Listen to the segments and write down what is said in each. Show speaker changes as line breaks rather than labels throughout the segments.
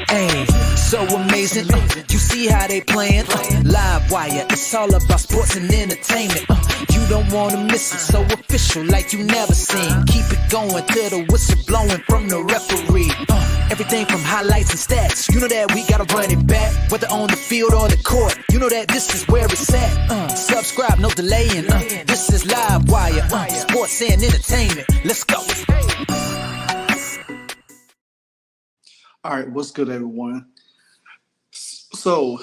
Hey, so amazing. You see how they playing? Live wire, it's all about sports and entertainment. You don't wanna miss it, so official like you never seen. Keep it going till the whistle blowing from the referee. Everything from highlights and stats. You know that we gotta run it back, whether on the field or the court. You know that this is where it's at. Subscribe, no delaying. This is Live Wire, sports and entertainment. Let's go.
All right, what's good, everyone? So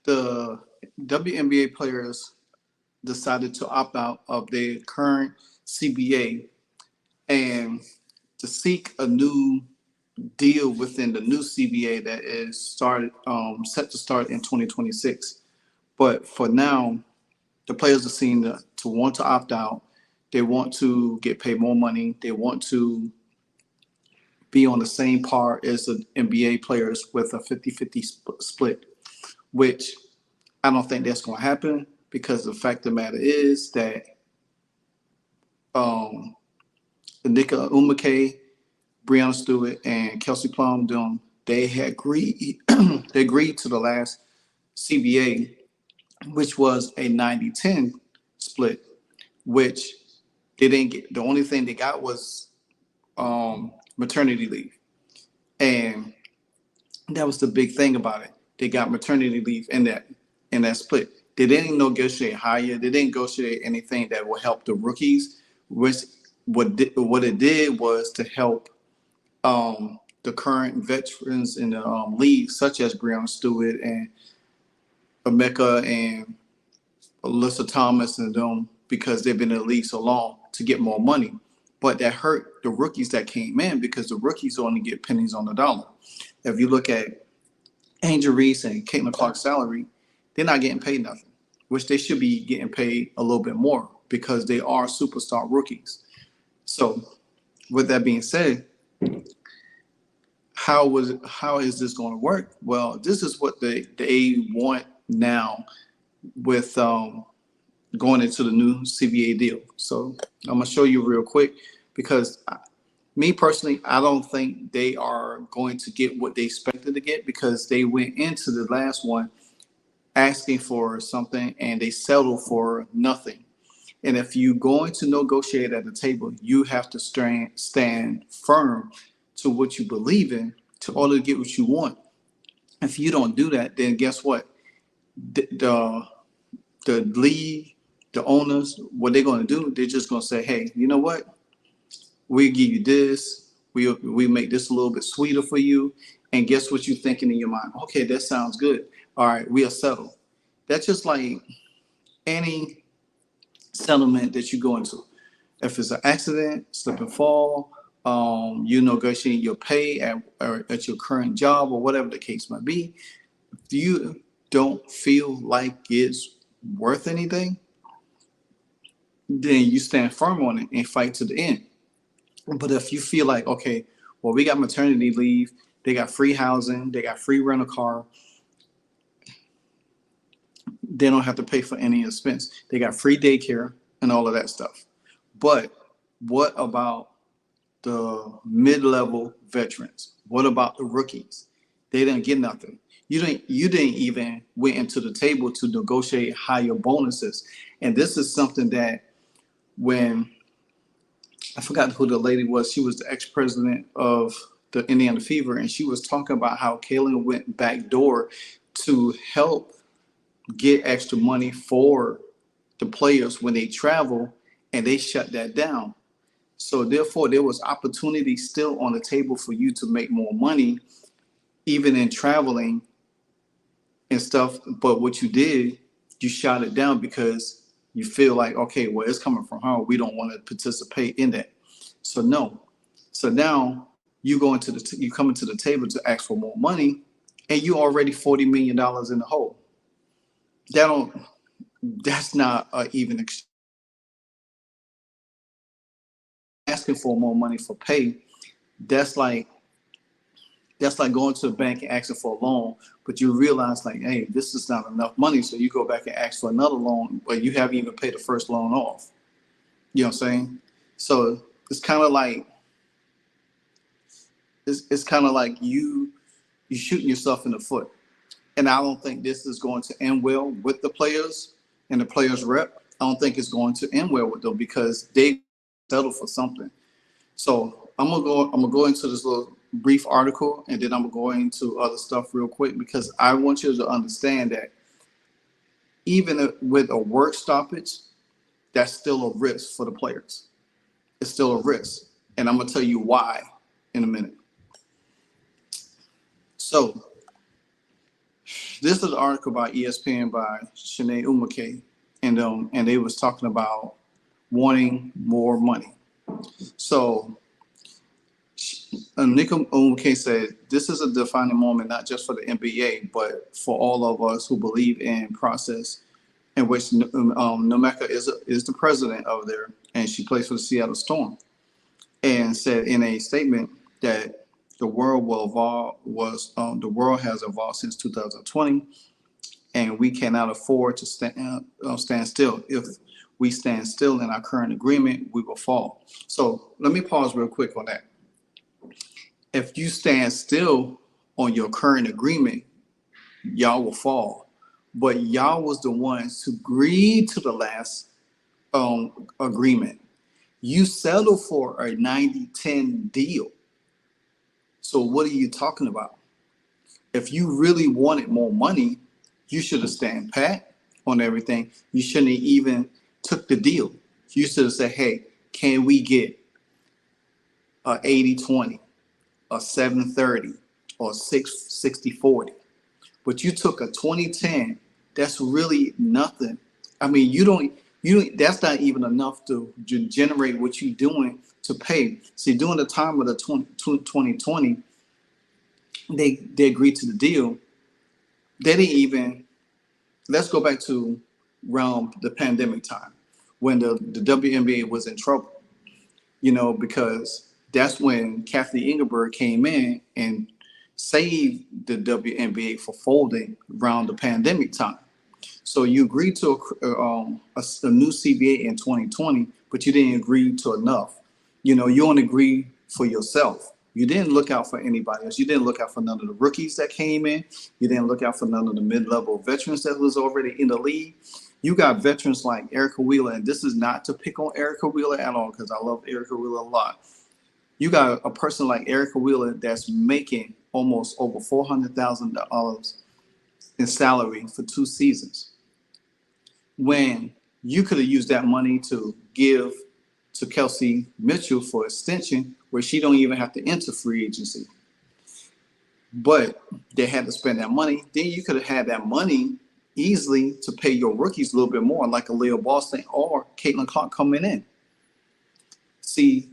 the WNBA players decided to opt out of their current CBA and to seek a new deal within the new CBA that is set to start in 2026. But for now, the players are seen to want to opt out. They want to get paid more money. They want to be on the same par as the NBA players with a 50-50 split, which I don't think that's going to happen because the fact of the matter is that Nika Umake, Breonna Stewart, and Kelsey Plum, they had agreed they agreed to the last CBA, which was a 90-10 split, which they didn't get. The only thing they got was maternity leave. And that was the big thing about it. They got maternity leave in that split. They didn't negotiate higher. They didn't negotiate anything that would help the rookies. Which what it did was to help the current veterans in the league, such as Breonna Stewart and Emeka and Alyssa Thomas and them, because they've been in the league so long, to get more money. But that hurt the rookies that came in because the rookies only get pennies on the dollar. If you look at Angel Reese and Caitlin Clark's salary, they're not getting paid nothing, which they should be getting paid a little bit more because they are superstar rookies. So with that being said, how is this going to work? Well, this is what they want now with going into the new CBA deal. So I'm gonna show you real quick because me personally, I don't think they are going to get what they expected to get because they went into the last one asking for something and they settled for nothing. And if you're going to negotiate at the table, you have to stand firm to what you believe in to order to get what you want. If you don't do that, then guess what? The league, the owners, what they're going to do, they're just going to say, hey, you know what? We'll give you this. We make this a little bit sweeter for you. And guess what you're thinking in your mind? Okay, that sounds good. All right, we'll settle. That's just like any settlement that you go into. If it's an accident, slip and fall, you negotiate your pay at your current job or whatever the case might be. If you don't feel like it's worth anything, then you stand firm on it and fight to the end. But if you feel like, okay, well, we got maternity leave, they got free housing, they got free rental car, they don't have to pay for any expense. They got free daycare and all of that stuff. But what about the mid-level veterans? What about the rookies? They didn't get nothing. You didn't even went into the table to negotiate higher bonuses. And this is something that when I forgot who the lady was, she was the ex-president of the Indiana Fever, and she was talking about how Kaylin went backdoor to help get extra money for the players when they travel, and they shut that down. So therefore, there was opportunity still on the table for you to make more money, even in traveling and stuff. But what you did, you shot it down because you feel like, okay, well, it's coming from her. We don't want to participate in that. So no. So now you come into the table to ask for more money, and you already $40 million in the hole. That's not even asking for more money for pay. That's like going to the bank and asking for a loan, but you realize like, hey, this is not enough money. So you go back and ask for another loan, but you haven't even paid the first loan off. You know what I'm saying? So it's kind of like, you you're shooting yourself in the foot. And I don't think this is going to end well with the players and the players rep. I don't think it's going to end well with them because they settle for something. So I'm gonna go into this little brief article, and then I'm gonna go into other stuff real quick because I want you to understand that even with a work stoppage, that's still a risk for the players. It's still a risk, and I'm gonna tell you why in a minute. So this is an article by ESPN by Shanae Umake, and they was talking about wanting more money. So Nick Umake said, "This is a defining moment not just for the NBA, but for all of us who believe in process." In which Nomeka is the president of there, and she plays for the Seattle Storm, and said in a statement that the world will evolve the world has evolved since 2020, and we cannot afford to stand still. If we stand still in our current agreement, we will fall. So let me pause real quick on that. If you stand still on your current agreement, y'all will fall. But y'all was the ones who agreed to the last agreement. You settled for a 90-10 deal. So what are you talking about? If you really wanted more money, you should have stand pat on everything. You shouldn't have even took the deal. You should have said, hey, can we get a 80-20, a 7-30, or 60-40? But you took a 20-10. That's really nothing. I mean, you don't. That's not even enough to generate what you're doing to pay. See, during the time of the 2020, they agreed to the deal. They didn't even. Let's go back to around the pandemic time when the WNBA was in trouble. Because that's when Kathleen Ingeberg came in and saved the WNBA for folding around the pandemic time. So you agreed to a new CBA in 2020, but you didn't agree to enough. You only agree for yourself. You didn't look out for anybody else. You didn't look out for none of the rookies that came in. You didn't look out for none of the mid-level veterans that was already in the league. You got veterans like Erica Wheeler, and this is not to pick on Erica Wheeler at all because I love Erica Wheeler a lot. You got a person like Erica Wheeler that's making almost over $400,000 in salary for 2 seasons, when you could have used that money to give to Kelsey Mitchell for extension, where she don't even have to enter free agency. But they had to spend that money. Then you could have had that money easily to pay your rookies a little bit more, like a Leo Boston or Caitlin Clark coming in. See,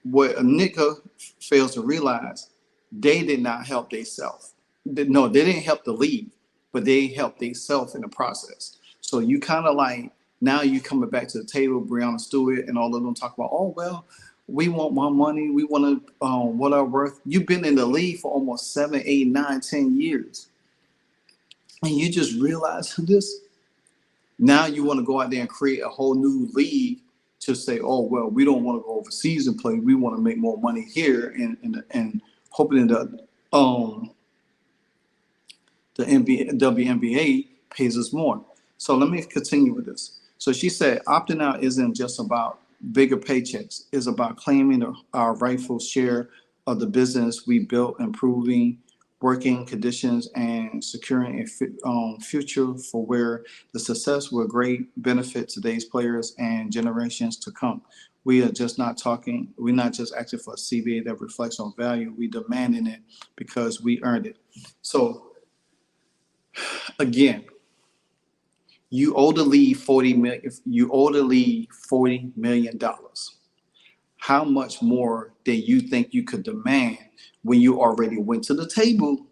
what Anika fails to realize, they did not help themselves. No, they didn't help the league, but they helped themselves in the process. So you kind of like, now you coming back to the table, Breanna Stewart and all of them talk about, oh, well, we want more money. We want to, what our worth. You've been in the league for almost 7, 8, 9, 10 years. And you just realize this. Now you want to go out there and create a whole new league to say, oh, well, we don't want to go overseas and play. We want to make more money here and hoping that the WNBA pays us more. So let me continue with this. So she said, opting out isn't just about bigger paychecks. It's about claiming our rightful share of the business we built, improving working conditions and securing a future for where the success will great benefit today's players and generations to come. We are just not talking, we're not just asking for a CBA that reflects on value, we demanding it because we earned it. So again, you owe the league $40 million. How much more than you think you could demand when you already went to the table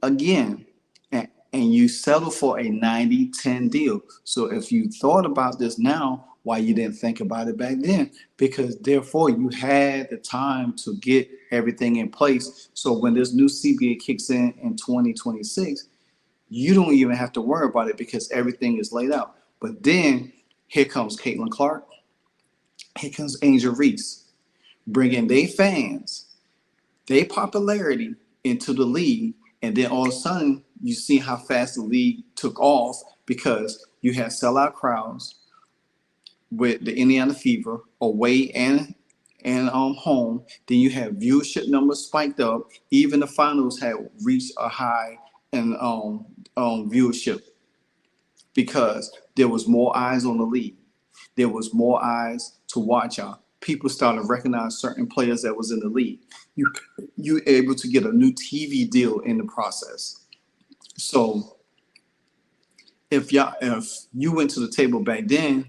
again and you settle for a 90-10 deal? So if you thought about this now, why you didn't think about it back then? Because therefore you had the time to get everything in place. So when this new CBA kicks in 2026, you don't even have to worry about it because everything is laid out. But then here comes Caitlin Clark. Here comes Angel Reese, bringing their fans, their popularity into the league, and then all of a sudden you see how fast the league took off because you had sellout crowds with the Indiana Fever away and home. Then you have viewership numbers spiked up. Even the finals had reached a high in viewership because there was more eyes on the league. There was more eyes to watch out. People started recognizing certain players that was in the league. You were able to get a new TV deal in the process. So if you went to the table back then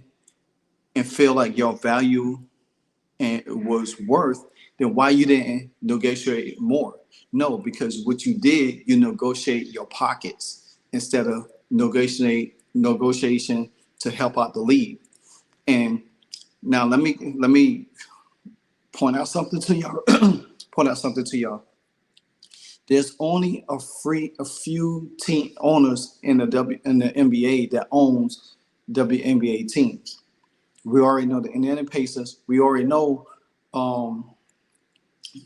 and feel like your value and was worth, then why you didn't negotiate more? No, because what you did, you negotiate your pockets instead of negotiation to help out the league. And now let me point out something to y'all. point out something to y'all. There's only a few team owners in the NBA that owns WNBA teams. We already know the Indiana Pacers. We already know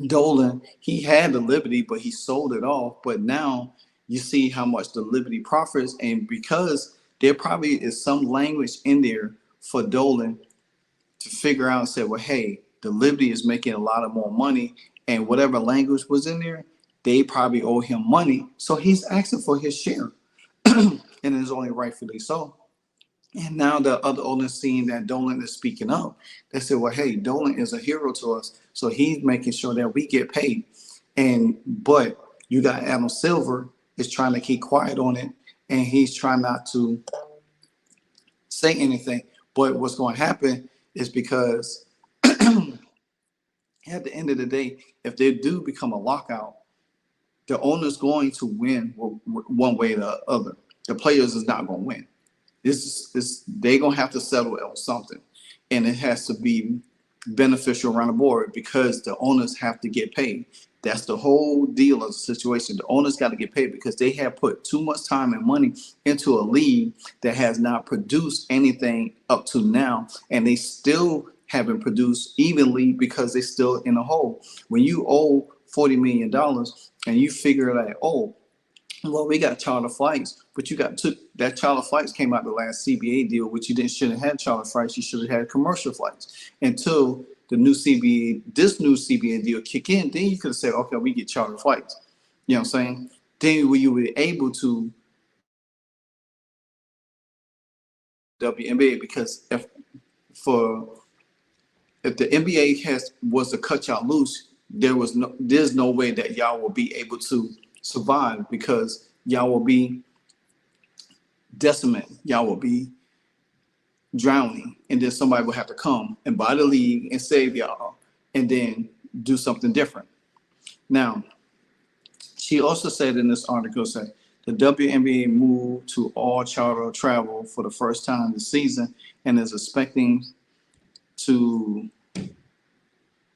Dolan. He had the Liberty, but he sold it off. But now you see how much the Liberty profits, and because there probably is some language in there for Dolan to figure out and say, well, hey, the Liberty is making a lot of more money, and whatever language was in there, they probably owe him money. So he's asking for his share, and it's only rightfully so. And now the other owners seeing that Dolan is speaking up, they said, well, hey, Dolan is a hero to us. So he's making sure that we get paid. But you got Adam Silver is trying to keep quiet on it, and he's trying not to say anything. But what's going to happen is because at the end of the day, if they do become a lockout, the owner's going to win one way or the other. The players is not going to win. They're going to have to settle on something. And it has to be beneficial around the board because the owners have to get paid. That's the whole deal of the situation. The owners got to get paid because they have put too much time and money into a league that has not produced anything up to now. And they still haven't produced evenly because they're still in a hole. When you owe $40 million and you figure that, oh, well, we got charter flights, but that charter flights came out the last CBA deal, which shouldn't have charter flights. You should have had commercial flights until this new CBA deal kick in. Then you could have said, okay, we get charter flights. You know what I'm saying? Then you were able to WNBA because if the NBA was to cut y'all loose, there's no way that y'all will be able to survive because y'all will be decimated. Y'all will be drowning, and then somebody will have to come and buy the league and save y'all and then do something different. Now, she also said in this article, the WNBA moved to all charter travel for the first time this season and is expecting to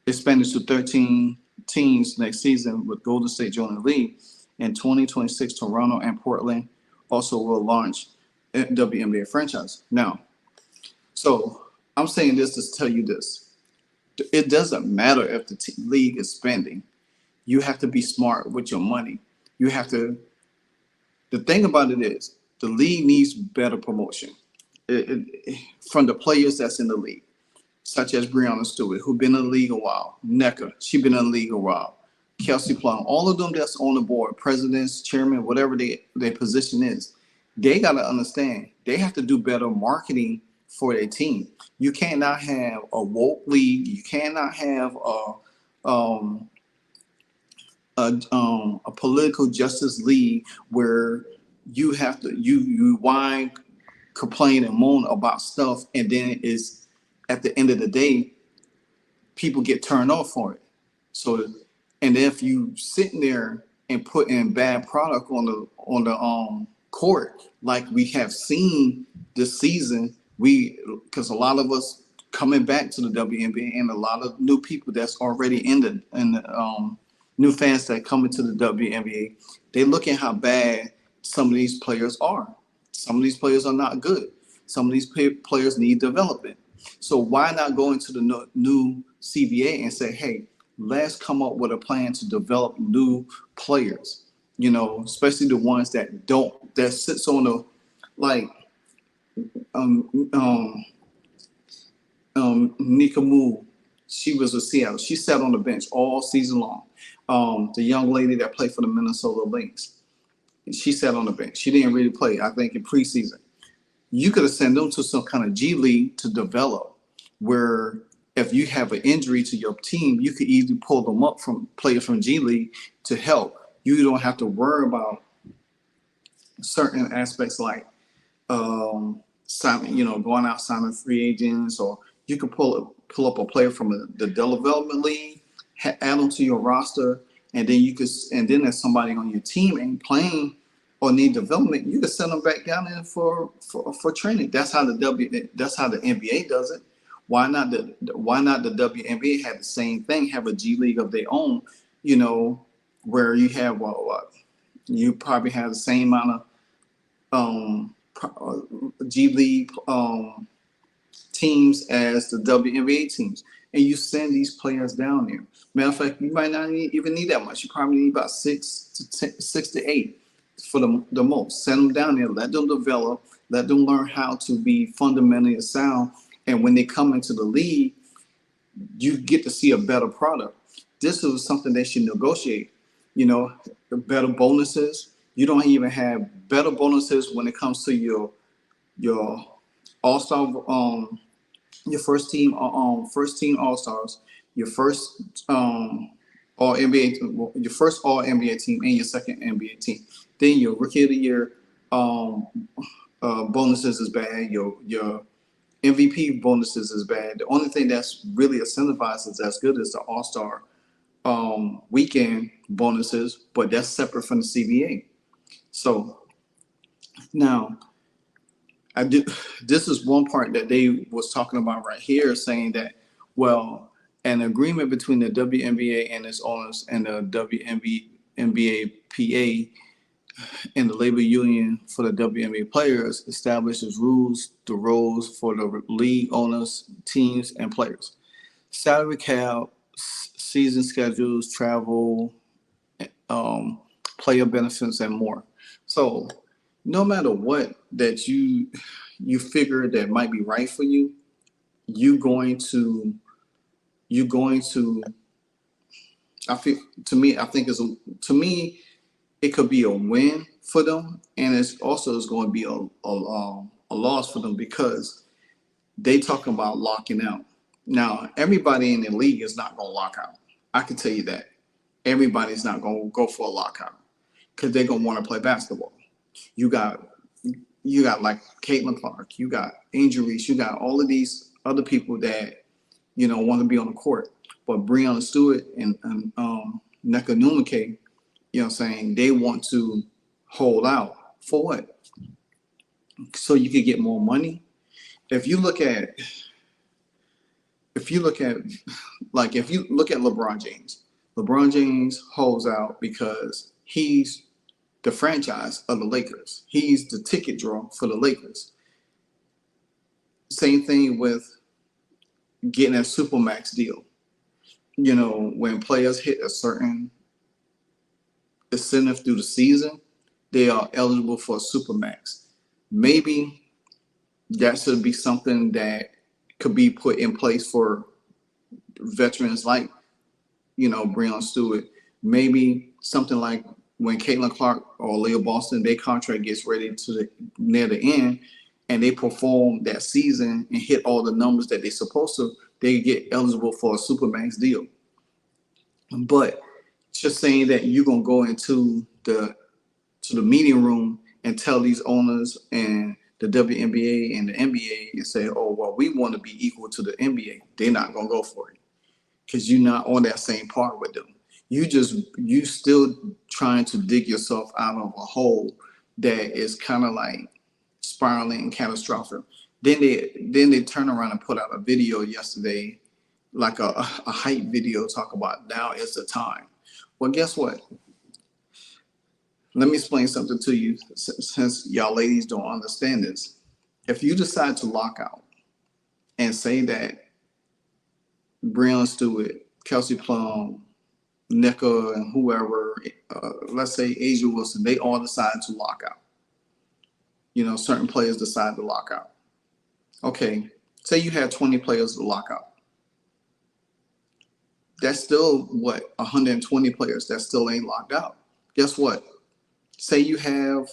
expand it to 13 teams next season, with Golden State joining the league. In 2026, Toronto and Portland also will launch a WNBA franchise. Now, so I'm saying this to tell you this. It doesn't matter if the league is spending. You have to be smart with your money. The thing about it is, the league needs better promotion from the players that's in the league, such as Breonna Stewart, who's been in the league a while. Nneka, she's been in the league a while. Kelsey Plum, all of them that's on the board, presidents, chairman, whatever their position is, they got to understand they have to do better marketing for their team. You cannot have a woke league. You cannot have a political justice league where you have to you whine, complain, and moan about stuff, and then it's at the end of the day, people get turned off for it. So, and if you sitting there and put in bad product on the court, like we have seen this season, because a lot of us coming back to the WNBA and a lot of new people that's already in the new fans that come into the WNBA, they look at how bad some of these players are. Some of these players are not good. Some of these players need development. So why not go into the new CBA and say, hey, let's come up with a plan to develop new players, especially the ones that sits on the, like, um, um, Nika Moo. She was with Seattle. She sat on the bench all season long. The young lady that played for the Minnesota Lynx, she sat on the bench. She didn't really play, I think, in preseason. You could have sent them to some kind of G League to develop, where if you have an injury to your team, you could easily pull them up from players from G League to help. You don't have to worry about certain aspects like signing, going out signing free agents, or you can pull up a player from the development league, add them to your roster, and then if somebody on your team ain't playing or need development, you can send them back down there for training. That's how the NBA does it. Why not the WNBA have the same thing? Have a G League of their own, where you have you probably have the same amount of G League teams as the WNBA teams, and you send these players down there. Matter of fact, you might not even need that much. You probably need about 6 to 8 for the most. Send them down there, let them develop, let them learn how to be fundamentally sound, and when they come into the league, you get to see a better product. This is something they should negotiate. Better bonuses. You don't even have better bonuses when it comes to your all-star, your first team all-stars, your first all NBA, your first all NBA team, and your second NBA team. Then your rookie of the year bonuses is bad. Your MVP bonuses is bad. The only thing that's really incentivized as good as the all-star weekend bonuses, but that's separate from the CBA. So now, this is one part that they was talking about right here, saying that, well, an agreement between the WNBA and its owners and the WNBA PA and the labor union for the WNBA players establishes the roles for the league owners, teams, and players. Salary cap, season schedules, travel, player benefits, and more. So no matter what that you figure that might be right for you, you're going to I feel to me it could be a win for them, and it's also is going to be a loss for them, because they talking about locking out. Now, everybody in the league is not going to lock out. I can tell you that. Everybody's not going to go for a lockout because they're going to want to play basketball. You got like Caitlin Clark, you got injuries, you got all of these other people that want to be on the court. But Breonna Stewart and Nneka Numake, they want to hold out for what? So you could get more money. If you look at LeBron James holds out because he's the franchise of the Lakers. He's the ticket draw for the Lakers. Same thing with getting a Supermax deal. When players hit a certain incentive through the season, they are eligible for a Supermax. Maybe that should be something that could be put in place for veterans like, Breonna Stewart. Maybe something like when Caitlin Clark or Leah Boston, their contract gets ready near the end, and they perform that season and hit all the numbers that they're supposed to, they get eligible for a Supermax deal. But just saying that you're gonna go into the meeting room and tell these owners and the WNBA and the NBA and say, oh, well, we want to be equal to the NBA, they're not gonna go for it because you're not on that same par with them. You still trying to dig yourself out of a hole that is kind of like spiraling and catastrophic. Then they turn around and put out a video yesterday, like a hype video, talk about now is the time. Well, guess what? Let me explain something to you, since y'all ladies don't understand this. If you decide to lock out and say that Breonna Stewart Kelsey Plum, Nika, and whoever, let's say Asia Wilson, they all decided to lock out. Certain players decide to lock out. Okay, say you had 20 players to lock out. That's still 120 players that still ain't locked out. Guess what? Say you have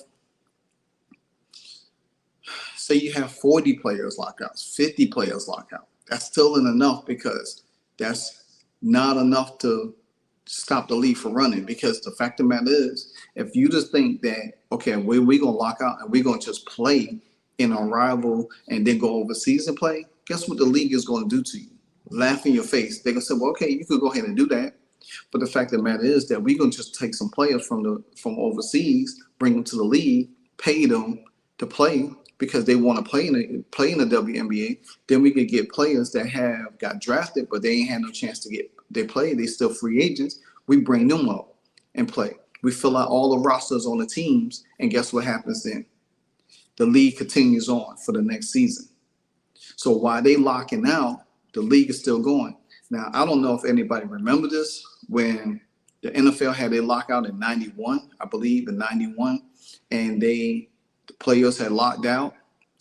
40 players locked out, 50 players locked out. That's still not enough, because that's not enough to stop the league from running. Because the fact of the matter is, if you just think that, okay, we're going to lock out and we're going to just play in a rival and then go overseas and play, guess what the league is going to do to you? Laugh in your face. They're going to say, well, okay, you could go ahead and do that. But the fact of the matter is that we're going to just take some players from overseas, bring them to the league, pay them to play because they want to play in the WNBA. Then we could get players that have got drafted, but they ain't had no chance to get they play. They still free agents. We bring them up and play. We fill out all the rosters on the teams, and guess what happens then? The league continues on for the next season. So while they locking out, the league is still going. Now, I don't know if anybody remember this when the NFL had their lockout in 91, I believe in 91, and the players had locked out.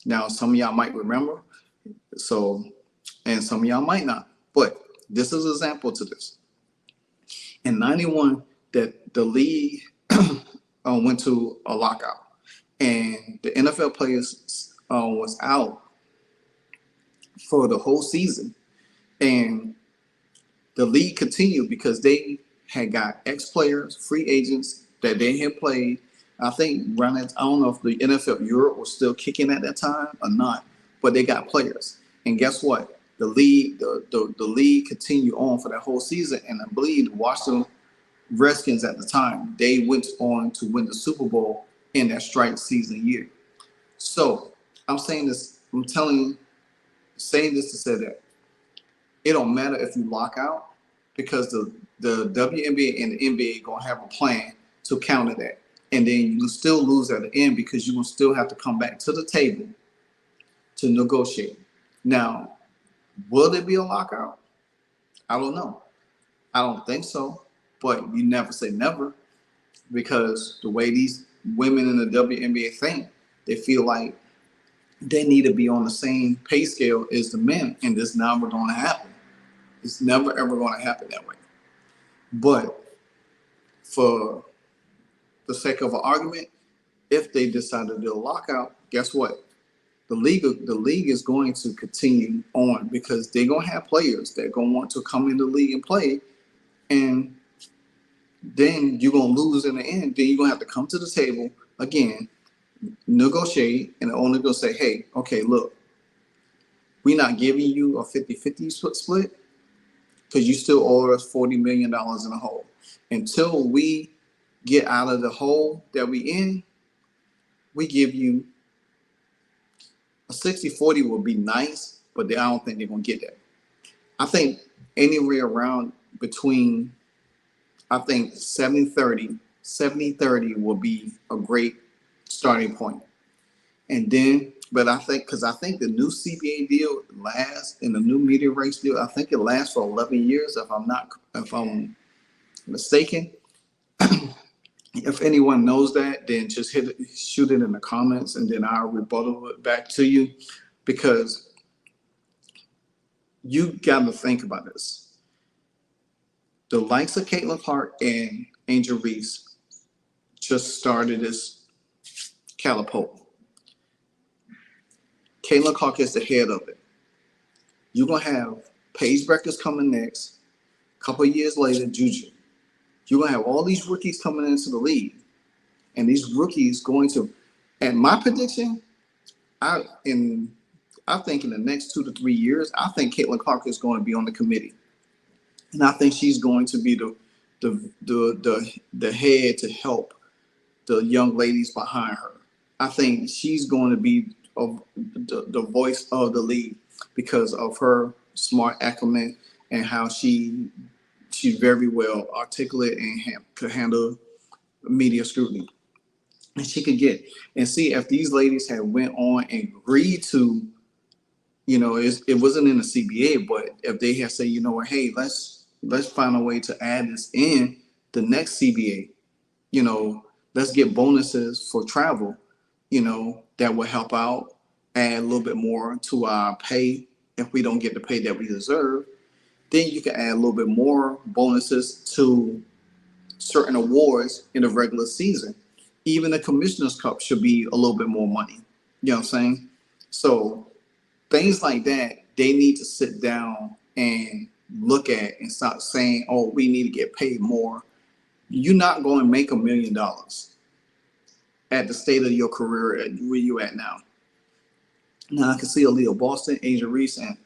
Now, some of y'all might remember, and some of y'all might not. But this is an example to this. In 91, that the league went to a lockout, and the NFL players was out for the whole season, and the league continued because they had got ex-players, free agents that they had played. I think I don't know if the NFL Europe was still kicking at that time or not, but they got players. And guess what? The league continued on for that whole season, and I believe the Washington Redskins at the time, they went on to win the Super Bowl in that strike season year. So I'm saying this, saying this to say that it don't matter if you lock out, because the WNBA and the NBA gonna have a plan to counter that. And then you still lose at the end because you will still have to come back to the table to negotiate. Now, will there be a lockout? I don't know. I don't think so, but you never say never, because the way these women in the WNBA think, they feel like they need to be on the same pay scale as the men, and it's never going to happen. It's never, ever going to happen that way. But for the sake of an argument, if they decide to do a lockout, guess what? The league is going to continue on, because they're going to have players that are going to want to come in the league and play, and then you're going to lose in the end. Then you're going to have to come to the table again, negotiate, and the owner going to say, hey, okay, look, we're not giving you a 50-50 split because you still owe us $40 million in a hole. Until we get out of the hole that we in, we give you a 60-40 would be nice, but I don't think they're going to get that. I think anywhere around between, I think 70-30 will be a great starting point. And then, but I think the new CBA deal lasts, and the new media rights deal, I think it lasts for 11 years, if I'm mistaken. If anyone knows that, then just shoot it in the comments, and then I'll rebuttal it back to you, because you got to think about this. The likes of Caitlin Clark and Angel Reese just started this catapult. Caitlin Clark is the head of it. You're going to have Paige Breckers coming next. A couple of years later, Juju. You're going to have all these rookies coming into the league. And these rookies going to, and my prediction, I think in the next 2 to 3 years, I think Caitlin Clark is going to be on the committee. And I think she's going to be the head to help the young ladies behind her. I think she's going to be the voice of the league because of her smart acumen and how she's very well articulate and could handle media scrutiny. And she could get and see if these ladies had went on and agreed to, it wasn't in the CBA, but if they had said, you know what, hey, let's let's find a way to add this in the next CBA. You know, let's get bonuses for travel, you know, that will help out, add a little bit more to our pay if we don't get the pay that we deserve. Then you can add a little bit more bonuses to certain awards in the regular season. Even the Commissioner's Cup should be a little bit more money. You know what I'm saying? So things like that, they need to sit down and look at and stop saying, oh, we need to get paid more. You're not going to make $1 million at the state of your career at where you at now. Now I can see Aaliyah Boston, Asia Reese, and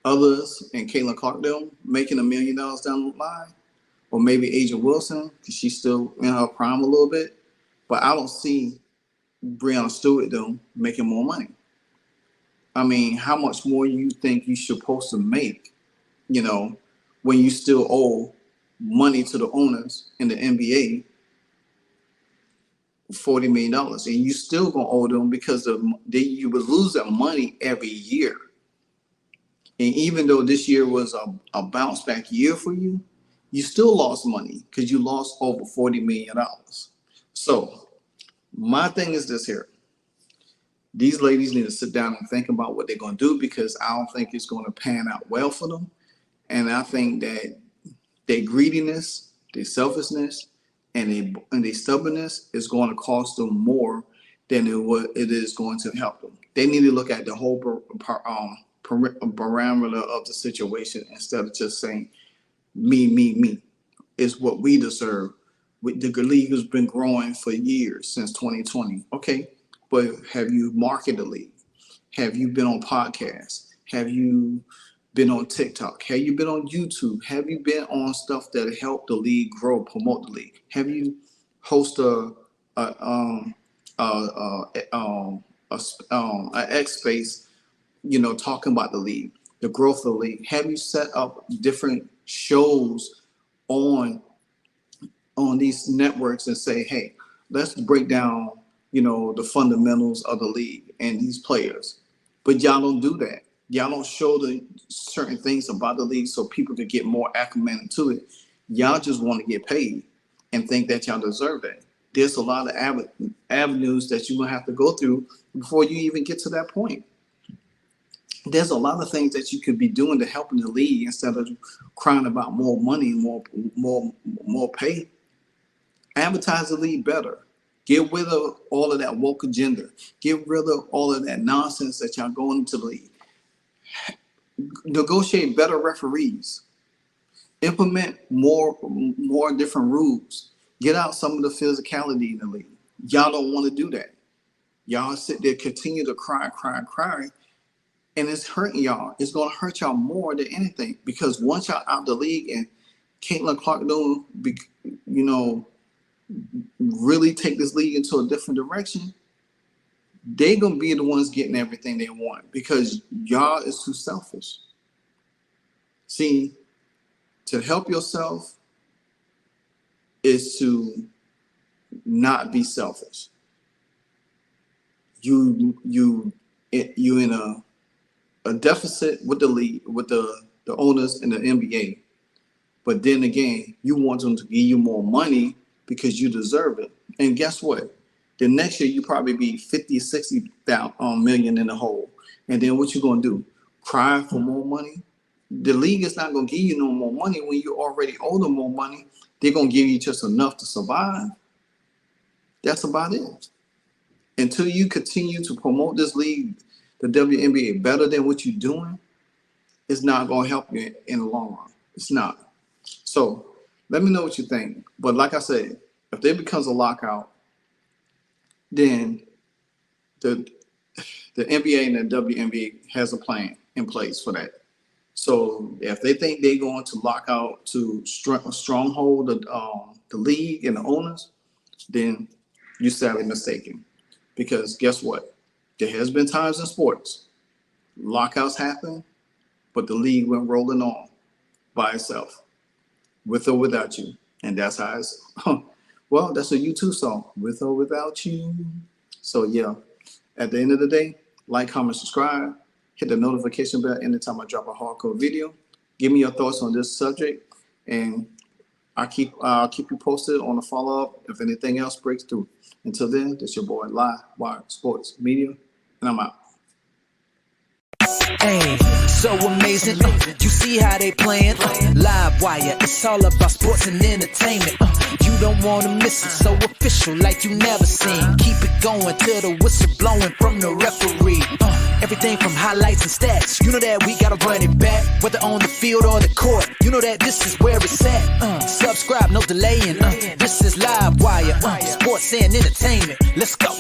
others, and Caitlin Clarkdale making $1 million down the line, or maybe Asia Wilson because she's still in her prime a little bit. But I don't see Breanna Stewart though making more money. I mean, how much more you think you should supposed to make? You know, when you still owe money to the owners in the NBA, $40 million, and you still gonna owe them because you would lose that money every year. And even though this year was a bounce back year for you, you still lost money because you lost over $40 million. So my thing is this here. These ladies need to sit down and think about what they're going to do, because I don't think it's going to pan out well for them. And I think that their greediness, their selfishness, and their stubbornness is going to cost them more than it is going to help them. They need to look at the whole parameter of the situation instead of just saying, me. It's what we deserve. The league has been growing for years, since 2020. Okay, but have you marketed the league? Have you been on podcasts? Have you been on TikTok? Have you been on YouTube? Have you been on stuff that help the league grow, promote the league? Have you host a X space, you know, talking about the league, the growth of the league? Have you set up different shows on these networks and say, hey, let's break down, you know, the fundamentals of the league and these players? But y'all don't do that. Y'all don't show the certain things about the league so people can get more acclimated to it. Y'all just want to get paid and think that y'all deserve that. There's a lot of avenues that you're going to have to go through before you even get to that point. There's a lot of things that you could be doing to help in the league instead of crying about more money, more pay. Advertise the league better. Get rid of all of that woke agenda. Get rid of all of that nonsense that y'all going into the league. Negotiate better referees. Implement more different rules. Get out some of the physicality in the league. Y'all don't want to do that. Y'all sit there, continue to cry, and it's hurting y'all. It's going to hurt y'all more than anything, because once y'all out the league and Caitlin Clark don't, you know, really take this league into a different direction, they're going to be the ones getting everything they want, because y'all is too selfish. See, to help yourself is to not be selfish. You in a deficit with the league, with the owners in the NBA. But then again, you want them to give you more money because you deserve it. And guess what? The next year you probably be 50, 60 million in the hole. And then what you gonna do? Cry for more money? The league is not gonna give you no more money when you already owe them more money. They're gonna give you just enough to survive. That's about it. Until you continue to promote this league, the WNBA, better than what you're doing, it's not gonna help you in the long run. It's not. So let me know what you think. But like I said, if there becomes a lockout, then the NBA and the WNBA has a plan in place for that. So if they think they're going to lock out to stronghold the league and the owners, then you're sadly mistaken. Because guess what? There has been times in sports, lockouts happen, but the league went rolling on by itself, with or without you. And that's how it's, well, that's a U2 song, with or without you. So yeah, at the end of the day, like, comment, subscribe, hit the notification bell anytime I drop a hardcore video. Give me your thoughts on this subject. and I'll keep you posted on the follow up if anything else breaks through. Until then, this your boy Live Wire Sports Media, and I'm out.
Hey, so amazing. You see how they playing? Live Wire, it's all about sports and entertainment. You don't wanna miss it, so official like you never seen. Keep it going till the whistle blowing from the referee. Everything from highlights and stats, you know that we gotta run it back. Whether on the field or the court, you know that this is where it's at. Subscribe, no delaying. This is Live Wire, sports and entertainment. Let's go.